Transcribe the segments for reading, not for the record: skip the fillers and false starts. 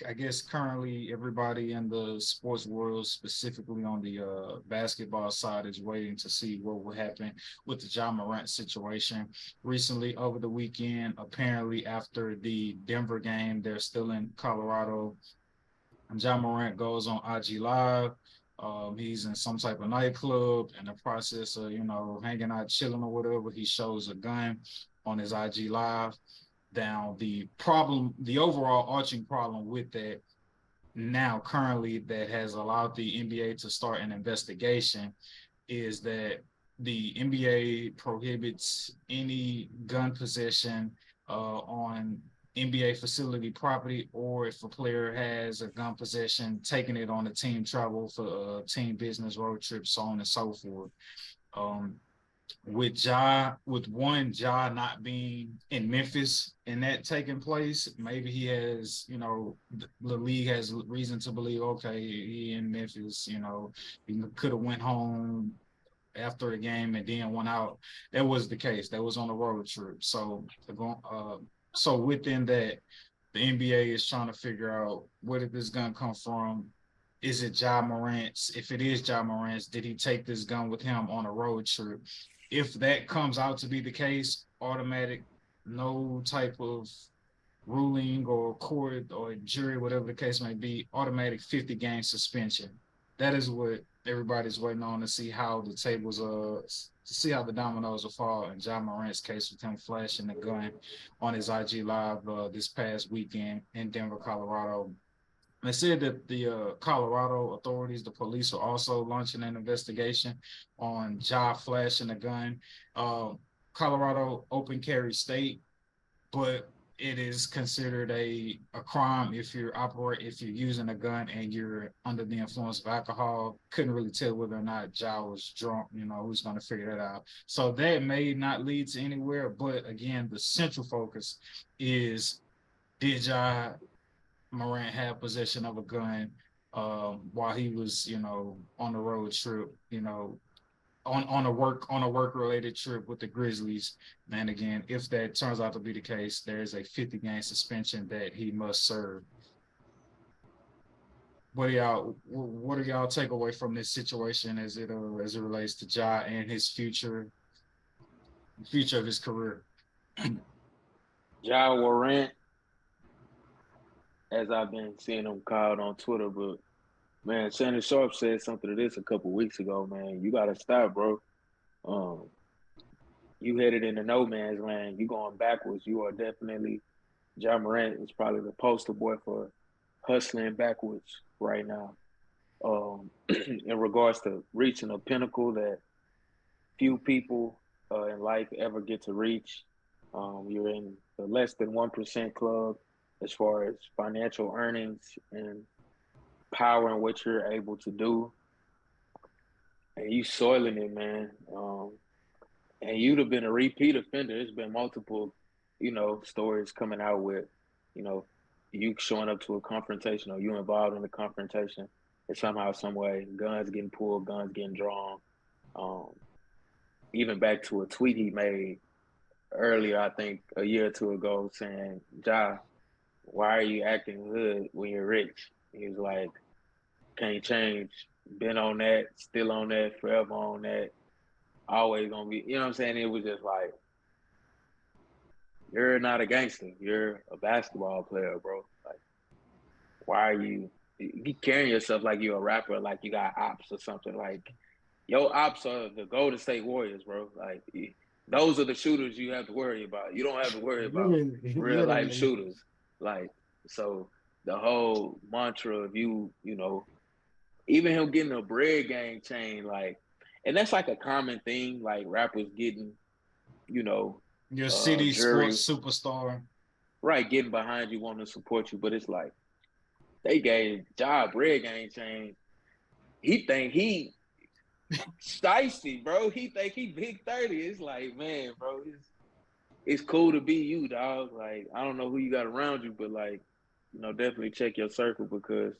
I guess currently everybody in the sports world, specifically on the basketball side, is waiting to see what will happen with the Ja Morant situation. Recently, over the weekend, apparently after the Denver game, they're still in Colorado. John Morant goes on IG Live. He's in some type of nightclub in the process of, hanging out, chilling or whatever. He shows a gun on his IG Live. Down the overall arching problem with that now currently that has allowed the NBA to start an investigation is that the NBA prohibits any gun possession on NBA facility property, or if a player has a gun possession, taking it on a team travel for team business, road trips, so on and so forth. Um, with Ja not being in Memphis and that taking place, maybe he has, the league has reason to believe, okay, he in Memphis, he could have went home after the game and then went out. That was the case. That was on a road trip. So within that, the NBA is trying to figure out where did this gun come from. Is it Ja Morant's? If it is Ja Morant's, did he take this gun with him on a road trip? If that comes out to be the case, automatic, no type of ruling or court or jury, whatever the case may be, automatic 50-game suspension. That is what everybody's waiting on to see how the tables to see how the dominoes will fall in John Morant's case with him flashing the gun on his IG live this past weekend in Denver, Colorado. They said that the Colorado authorities, the police, are also launching an investigation on Ja flashing a gun. Uh, Colorado open carry state, but it is considered a crime if you're using a gun and you're under the influence of alcohol. Couldn't really tell whether or not Ja was drunk. Who's going to figure that out? So that may not lead to anywhere. But again, the central focus is, did Ja Morant have possession of a gun while he was, on the road trip, on a work related trip with the Grizzlies. And again, if that turns out to be the case, there is a 50-game suspension that he must serve. What do y'all take away from this situation as it relates to Ja and his future of his career? Ja Morant, as I've been seeing him called on Twitter, but man, Shannon Sharp said something to this a couple weeks ago. Man, you gotta stop, bro. Um, you headed into no man's land. You going backwards. You are definitely John Morant is probably the poster boy for hustling backwards right now. In regards to reaching a pinnacle that few people in life ever get to reach. You're in the less than 1% club as far as financial earnings and power and what you're able to do. And you soiling it, man. And you'd have been a repeat offender. There's been multiple, stories coming out with, you know, you showing up to a confrontation or you involved in a confrontation and somehow, some way, guns getting pulled, guns getting drawn. Um, Even back to a tweet he made earlier, I think a year or two ago, saying, Ja, why are you acting hood when you're rich? He was like, can't change. Been on that, still on that, forever on that, always gonna be, you know what I'm saying? It was just like, you're not a gangster. You're a basketball player, bro. Like, why are you carrying yourself like you're a rapper, like you got ops or something? Like, your ops are the Golden State Warriors, bro. Like, those are the shooters you have to worry about. You don't have to worry about Literally, real life literally. shooters. Like, so the whole mantra of even him getting a bread gang chain, like, and that's like a common thing, like rappers getting, you know, Your city jury, sports superstar. right, getting behind you, wanting to support you. But it's like they gave Job bread gang chain. He think he Sticey, bro. He think he big 30. It's like, man, bro, it's cool to be you, dog. Like, I don't know who you got around you, but like, definitely check your circle because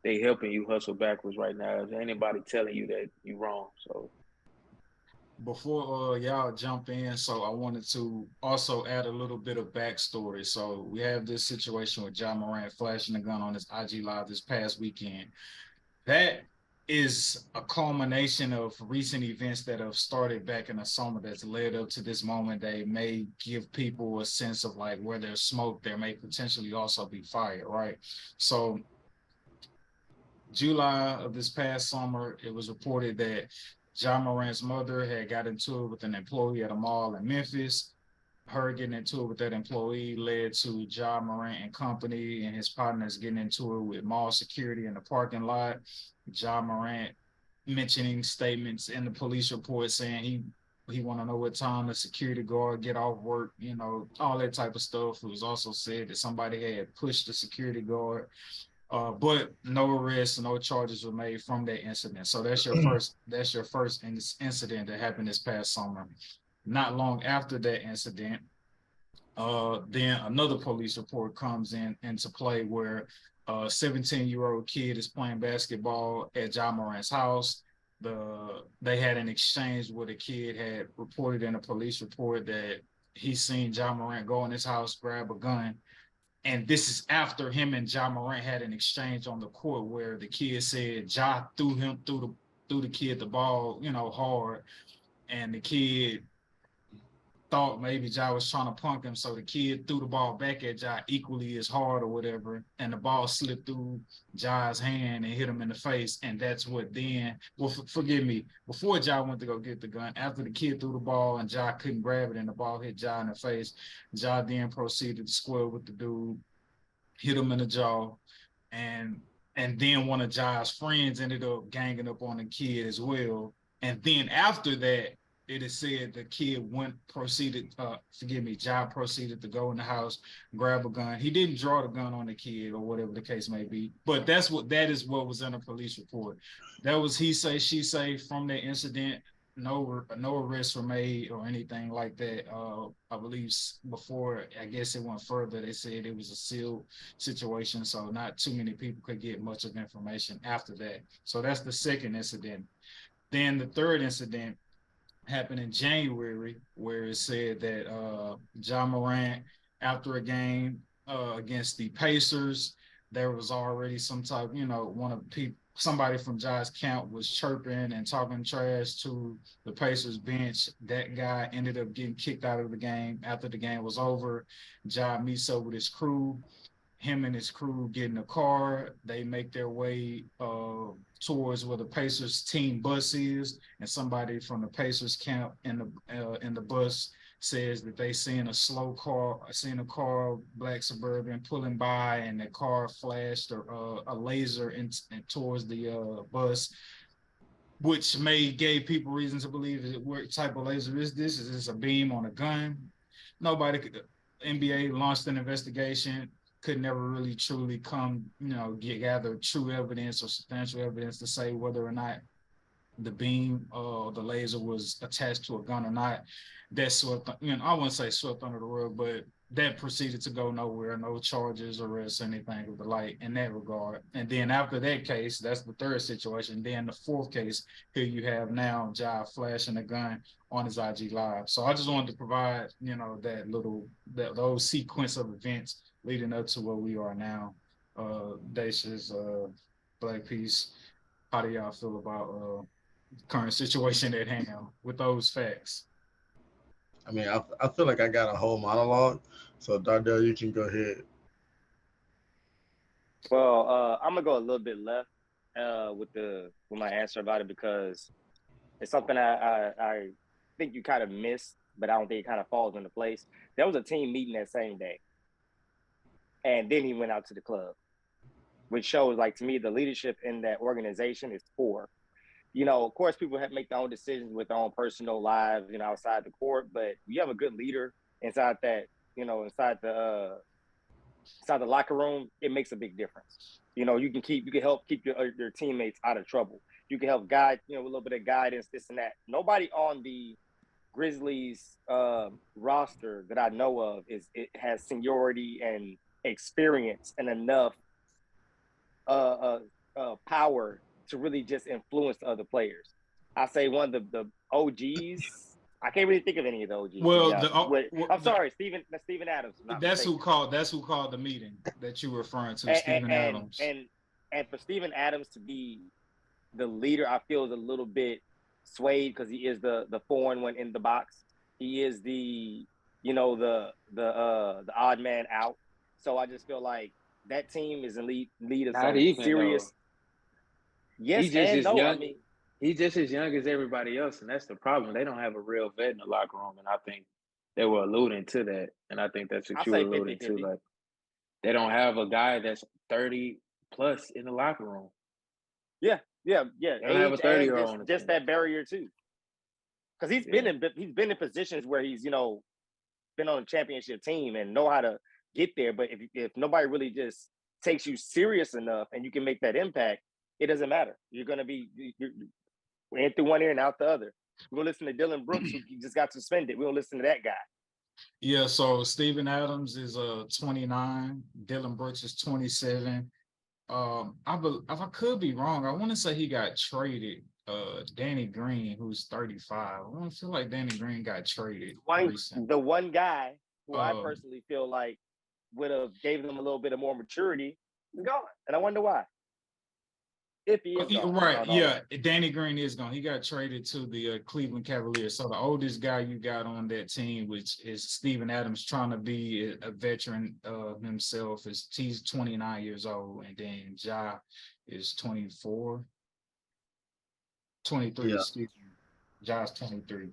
they helping you hustle backwards right now. If anybody telling you that you wrong, so before y'all jump in, so I wanted to also add a little bit of backstory. So we have this situation with Ja Morant flashing the gun on his IG live this past weekend. That is a culmination of recent events that have started back in the summer that's led up to this moment. They may give people a sense of like where there's smoke, there may potentially also be fire, right? So July of this past summer, it was reported that John Morant's mother had got into it with an employee at a mall in Memphis. Her getting into it with that employee led to John Morant and company and his partners getting into it with mall security in the parking lot. John Morant mentioning statements in the police report saying he want to know what time the security guard get off work, all that type of stuff. It was also said that somebody had pushed the security guard, but no arrests, no charges were made from that incident. So that's your first incident that happened this past summer. Not long after that incident, then another police report comes into play where a 17-year-old kid is playing basketball at Ja Morant's house. They had an exchange where the kid had reported in a police report that he seen Ja Morant go in his house, grab a gun, and this is after him and Ja Morant had an exchange on the court where the kid said Ja threw the kid the ball, hard, and the kid thought maybe Ja was trying to punk him, so the kid threw the ball back at Ja equally as hard or whatever, and the ball slipped through Ja's hand and hit him in the face, and that's what then. Well, forgive me. Before Ja went to go get the gun, after the kid threw the ball and Ja couldn't grab it, and the ball hit Ja in the face, Ja then proceeded to square with the dude, hit him in the jaw, and and then one of Ja's friends ended up ganging up on the kid as well. And then after that, it is said the kid forgive me, Ja proceeded to go in the house, grab a gun. He didn't draw the gun on the kid or whatever the case may be, but that is what was in a police report. That was he say, she say from that incident. No arrests were made or anything like that. I believe before, I guess it went further. They said it was a sealed situation, so not too many people could get much of information after that. So that's the second incident. Then the third incident happened in January, where it said that John Morant, after a game against the Pacers, there was already some type, one of the people, somebody from Ja's camp was chirping and talking trash to the Pacers bench. That guy ended up getting kicked out of the game after the game was over. Ja meets up with his crew. Him and his crew get in a car. They make their way towards where the Pacers team bus is, and somebody from the Pacers camp in the bus says that they seen a car, black Suburban pulling by, and the car flashed a laser towards the bus, which gave people reason to believe that what type of laser is this? Is this a beam on a gun? Nobody could. NBA launched an investigation, could never really truly gather true evidence or substantial evidence to say whether or not the beam or the laser was attached to a gun or not. That swept, I wouldn't say swept under the rug, but that proceeded to go nowhere, no charges, arrests, anything of the like in that regard. And then after that case, that's the third situation. Then the fourth case, here you have now Ja flashing a gun on his IG live. So I just wanted to provide, those sequence of events leading up to where we are now. Dacia's Black Peace. How do y'all feel about current situation at hand with those facts? I mean, I feel like I got a whole monologue. So Dardell, you can go ahead. Well, I'm gonna go a little bit left with my answer about it because it's something I think you kind of missed, but I don't think it kind of falls into place. There was a team meeting that same day, and then he went out to the club, which shows like to me the leadership in that organization is poor. Of course, people have make their own decisions with their own personal lives, outside the court. But you have a good leader inside that, inside the locker room, it makes a big difference. You can help keep your teammates out of trouble. You can help guide, with a little bit of guidance, this and that. Nobody on the Grizzlies roster that I know of it has seniority and experience and enough power to really just influence the other players. I say one of the OGs. I can't really think of any of the OGs to be Well, honest. I'm sorry, Steven Adams. If I'm not that's mistaken. who called the meeting that you were referring to, And Stephen and Adams. and and for Steven Adams to be the leader, I feel is a little bit swayed because he is the foreign one in the box. He is the odd man out. So I just feel like that team is in lead of Not some even though. serious He yes just and as no. I young. mean, He's just as young as everybody else, and that's the problem. They don't have a real vet in the locker room, and I think they were alluding to that. And I think that's what I'll you were say alluding to. 50-50. Like they don't have a guy that's 30 plus in the locker room. Yeah. They don't have a Age 30-year-old and on the just team. that barrier too. Because he's been in positions where he's been on a championship team and know how to get there. But if nobody really just takes you serious enough and you can make that impact, it doesn't matter. You're gonna be in through one ear and out the other. We're gonna listen to Dylan Brooks, who just got suspended. We don't listen to that guy. Yeah, so Stephen Adams is 29, Dylan Brooks is 27. If I could be wrong, I want to say he got traded. Danny Green, who's 35. I want to feel like Danny Green got traded recently. The one guy who I Um, personally feel like would have gave them a little bit of more maturity is gone, and I wonder why. If he is gone, Right, yeah, Danny Green is gone. He got traded to the Cleveland Cavaliers. So the oldest guy you got on that team, which is Steven Adams, trying to be a veteran himself, he's 29 years old, and then Ja is 24, 23. Yeah. Excuse me. Ja's 23.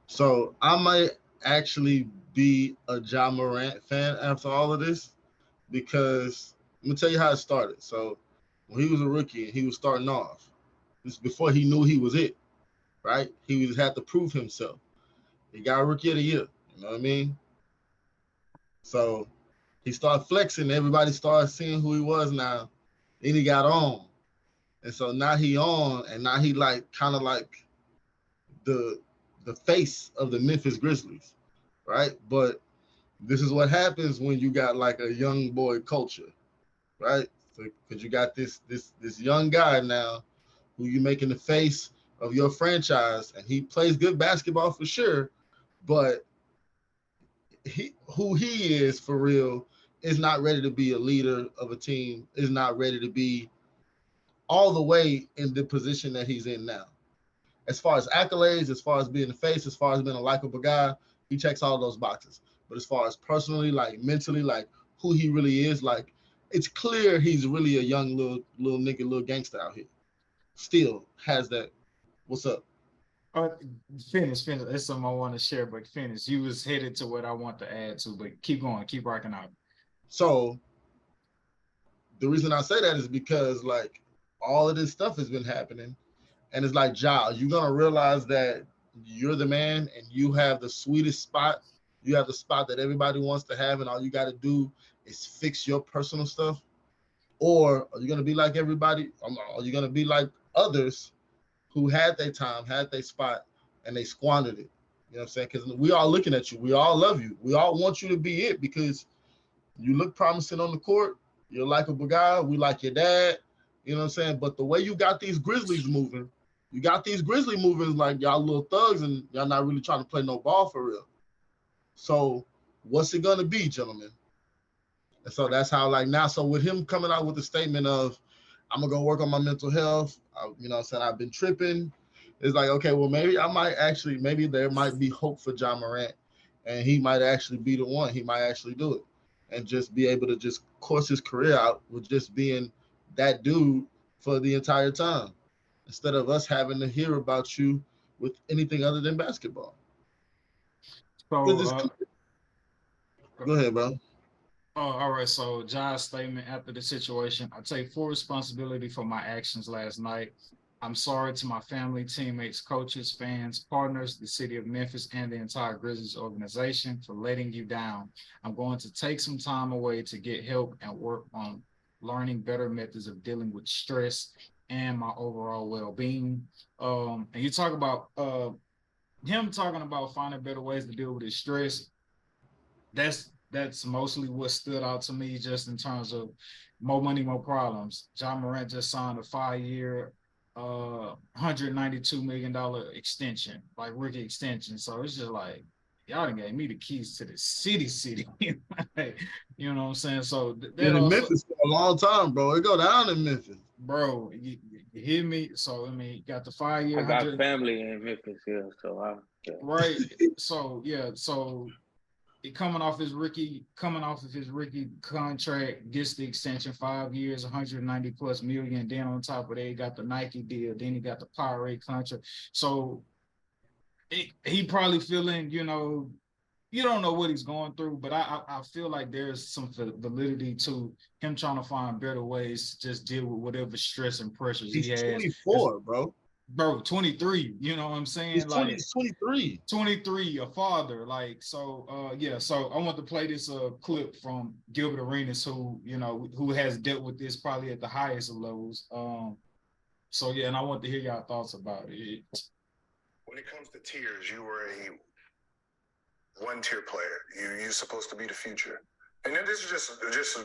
So I might actually be a Ja Morant fan after all of this because let me tell you how it started. So when he was a rookie and he was starting off, this before he knew he was it, right? He had to prove himself. He got rookie of the year. You know what I mean? So he started flexing. Everybody started seeing who he was now. Then he got on. And so now he on and now he like kind of like the face of the Memphis Grizzlies, right? But this is what happens when you got like a young boy culture, right? Because you got this young guy now who you making the face of your franchise, and he plays good basketball for sure, but who he is for real is not ready to be a leader of a team, is not ready to be all the way in the position that he's in now. As far as accolades, as far as being the face, as far as being a likable guy, he checks all those boxes. But as far as personally, like mentally, like who he really is, like it's clear he's really a young little nigga, little gangster out here. Still has that. What's up? Uh, finish. That's something I want to share, but finish. You was headed to what I want to add to, but keep going, keep rocking out. So the reason I say that is because like all of this stuff has been happening, and it's like, Ja, you're gonna realize that you're the man and you have the sweetest spot. You have the spot that everybody wants to have, and all you got to do is fix your personal stuff. Or are you gonna be like everybody? Are you gonna be like others who had their time, had their spot, and they squandered it? You know what I'm saying? Because we all looking at you. We all love you. We all want you to be it because you look promising on the court. You're a likable guy. We like your dad. You know what I'm saying? But the way you got these Grizzlies moving, you got these Grizzly moving like y'all little thugs and y'all not really trying to play no ball for real. So what's it gonna be, gentlemen? And so that's how like now. So with him coming out with the statement of I'm gonna go work on my mental health, you know what I'm saying, I've been tripping. It's like, okay, well maybe I might actually, maybe there might be hope for Ja Morant and he might actually be the one. He might actually do it and just be able to just course his career out with just being that dude for the entire time instead of us having to hear about you with anything other than basketball. So, Go ahead, bro. oh, all right. So, Ja's statement after the situation: I take full responsibility for my actions last night. I'm sorry to my family, teammates, coaches, fans, partners, the city of Memphis, and the entire Grizzlies organization for letting you down. I'm going to take some time away to get help and work on learning better methods of dealing with stress and my overall well-being. And you talk about him talking about finding better ways to deal with his stress. That's mostly what stood out to me just in terms of more money, more problems. Ja Morant just signed a 5-year, $192 million extension, like rookie extension. So it's just like y'all done gave me the keys to the city. Like, you know what I'm saying? So that Been in also, Memphis for a long time, bro. It go down in Memphis. bro, you hear me? So I mean, got the 5 year I got 100, family in Memphis here, so right? So yeah, so coming off his rookie contract, gets the extension, 5 years, 190 plus million. Then on top of that, he got the Nike deal. Then he got the Pirate contract. So he probably feeling, you don't know what he's going through, but I feel like there's some validity to him trying to find better ways to just deal with whatever stress and pressures he He's has. 24, bro. Bro, 23, you know what I'm He's saying? 20. Like He's 23. 23, a father. Like, so yeah, so I want to play this clip from Gilbert Arenas, who has dealt with this probably at the highest of levels. So yeah, and I want to hear y'all thoughts about it. When it comes to tiers, you were a one-tier player. You're supposed to be the future. And then this is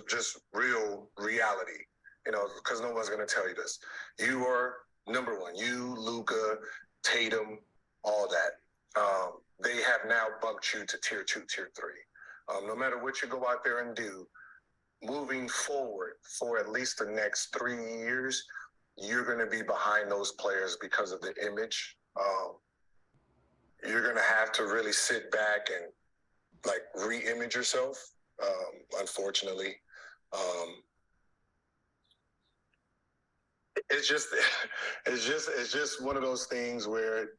just real reality, because no one's gonna tell you this. You are number one. You, Luka, Tatum, all that. They have now bumped you to tier 2, tier 3. No matter what you go out there and do, moving forward for at least the next 3 years, you're going to be behind those players because of the image. You're going to have to really sit back and like re-image yourself. Unfortunately, it's just one of those things where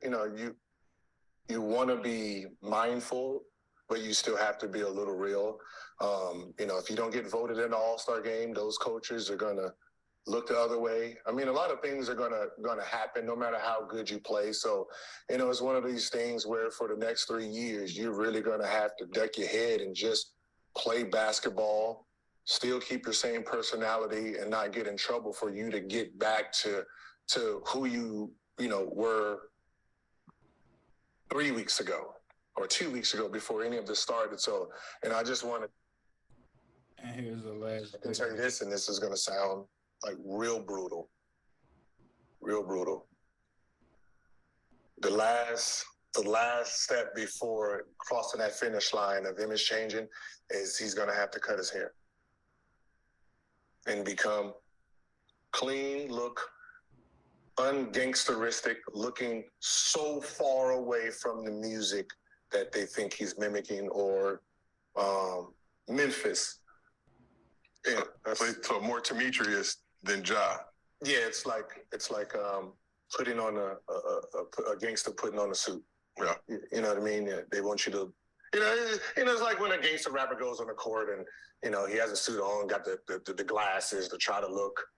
you want to be mindful, but you still have to be a little real. If you don't get voted in the All-Star game, those coaches are gonna look the other way. I mean, a lot of things are gonna happen no matter how good you play. So, it's one of these things where for the next 3 years, you're really gonna have to duck your head and just play basketball, still keep your same personality, and not get in trouble for you to get back to who you were 3 weeks ago or 2 weeks ago before any of this started. So, and I just want to. And here's the last. I can tell you this, and this is going to sound like real brutal. The last step before crossing that finish line of image changing is he's going to have to cut his hair and become clean, look ungangsteristic, looking so far away from the music that they think he's mimicking, or Memphis. Yeah, so more Demetrius than Ja. Yeah, it's like putting on a gangster putting on a suit. Yeah, you know what I mean. They want you to, it's like when a gangster rapper goes on the court and he has a suit on, got the glasses to try to look,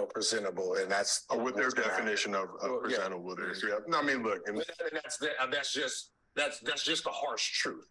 presentable, and that's with their definition of presentable. Yeah. No, I mean, look, and that's just the harsh truth.